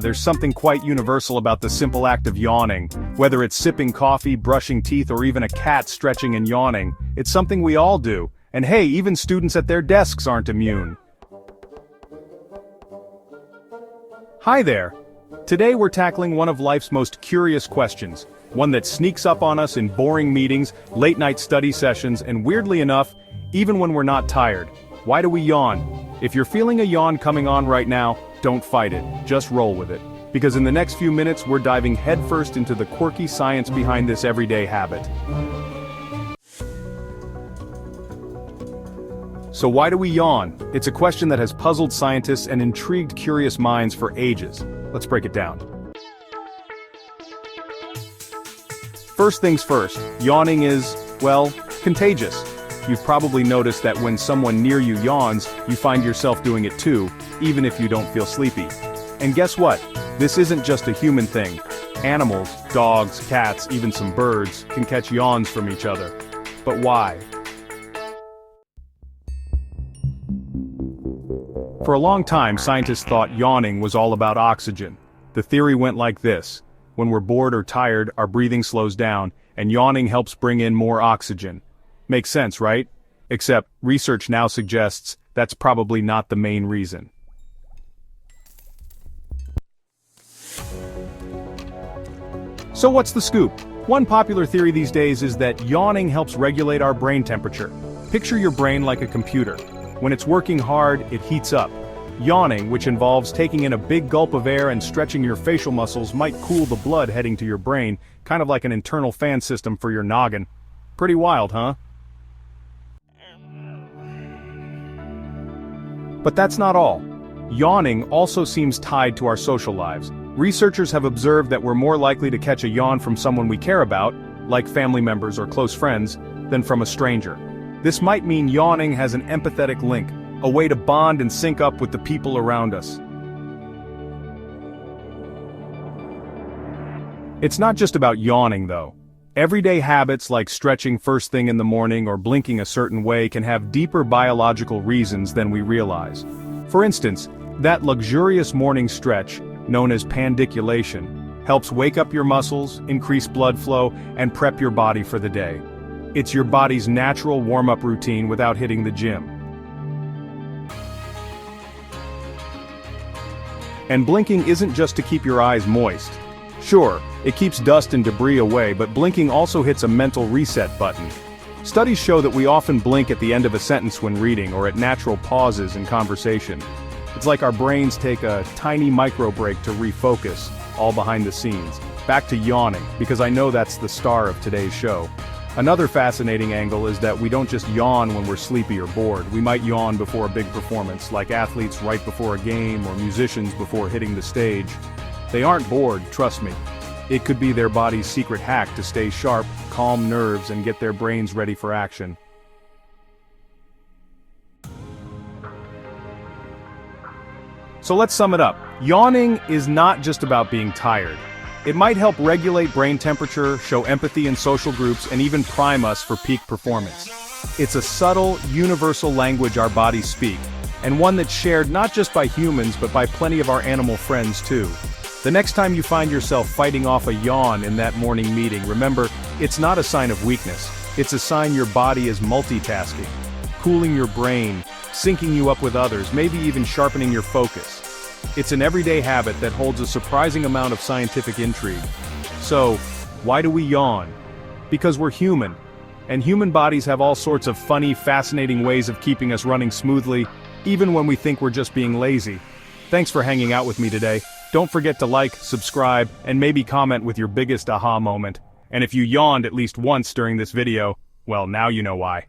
There's something quite universal about the simple act of yawning. Whether it's sipping coffee, brushing teeth, or even a cat stretching and yawning, it's something we all do. And hey, even students at their desks aren't immune. Hi there! Today we're tackling one of life's most curious questions, one that sneaks up on us in boring meetings, late-night study sessions, and weirdly enough, even when we're not tired. Why do we yawn? If you're feeling a yawn coming on right now, don't fight it, just roll with it. Because in the next few minutes we're diving headfirst into the quirky science behind this everyday habit. So why do we yawn? It's a question that has puzzled scientists and intrigued curious minds for ages. Let's break it down. First things first, yawning is, well, contagious. You've probably noticed that when someone near you yawns, you find yourself doing it too, even if you don't feel sleepy. And guess what? This isn't just a human thing. Animals, dogs, cats, even some birds, can catch yawns from each other. But why? For a long time, scientists thought yawning was all about oxygen. The theory went like this. When we're bored or tired, our breathing slows down, and yawning helps bring in more oxygen. Makes sense, right? Except, research now suggests that's probably not the main reason. So what's the scoop? One popular theory these days is that yawning helps regulate our brain temperature. Picture your brain like a computer. When it's working hard, it heats up. Yawning, which involves taking in a big gulp of air and stretching your facial muscles, might cool the blood heading to your brain, kind of like an internal fan system for your noggin. Pretty wild, huh? But that's not all. Yawning also seems tied to our social lives. Researchers have observed that we're more likely to catch a yawn from someone we care about, like family members or close friends, than from a stranger. This might mean yawning has an empathetic link, a way to bond and sync up with the people around us. It's not just about yawning, though. Everyday habits like stretching first thing in the morning or blinking a certain way can have deeper biological reasons than we realize. For instance, that luxurious morning stretch, known as pandiculation, helps wake up your muscles, increase blood flow, and prep your body for the day. It's your body's natural warm-up routine without hitting the gym. And blinking isn't just to keep your eyes moist. Sure, it keeps dust and debris away, but blinking also hits a mental reset button. Studies show that we often blink at the end of a sentence when reading or at natural pauses in conversation. It's like our brains take a tiny micro break to refocus, all behind the scenes. Back to yawning, because I know that's the star of today's show. Another fascinating angle is that we don't just yawn when we're sleepy or bored. We might yawn before a big performance, like athletes right before a game or musicians before hitting the stage. They aren't bored, trust me. It could be their body's secret hack to stay sharp, calm nerves, and get their brains ready for action. So let's sum it up. Yawning is not just about being tired. It might help regulate brain temperature, show empathy in social groups, and even prime us for peak performance. It's a subtle, universal language our bodies speak, and one that's shared not just by humans but by plenty of our animal friends too. The next time you find yourself fighting off a yawn in that morning meeting, remember, it's not a sign of weakness. It's a sign your body is multitasking, cooling your brain, syncing you up with others, maybe even sharpening your focus. It's an everyday habit that holds a surprising amount of scientific intrigue. So, why do we yawn? Because we're human. And human bodies have all sorts of funny, fascinating ways of keeping us running smoothly, even when we think we're just being lazy. Thanks for hanging out with me today. Don't forget to like, subscribe, and maybe comment with your biggest aha moment. And if you yawned at least once during this video, well, now you know why.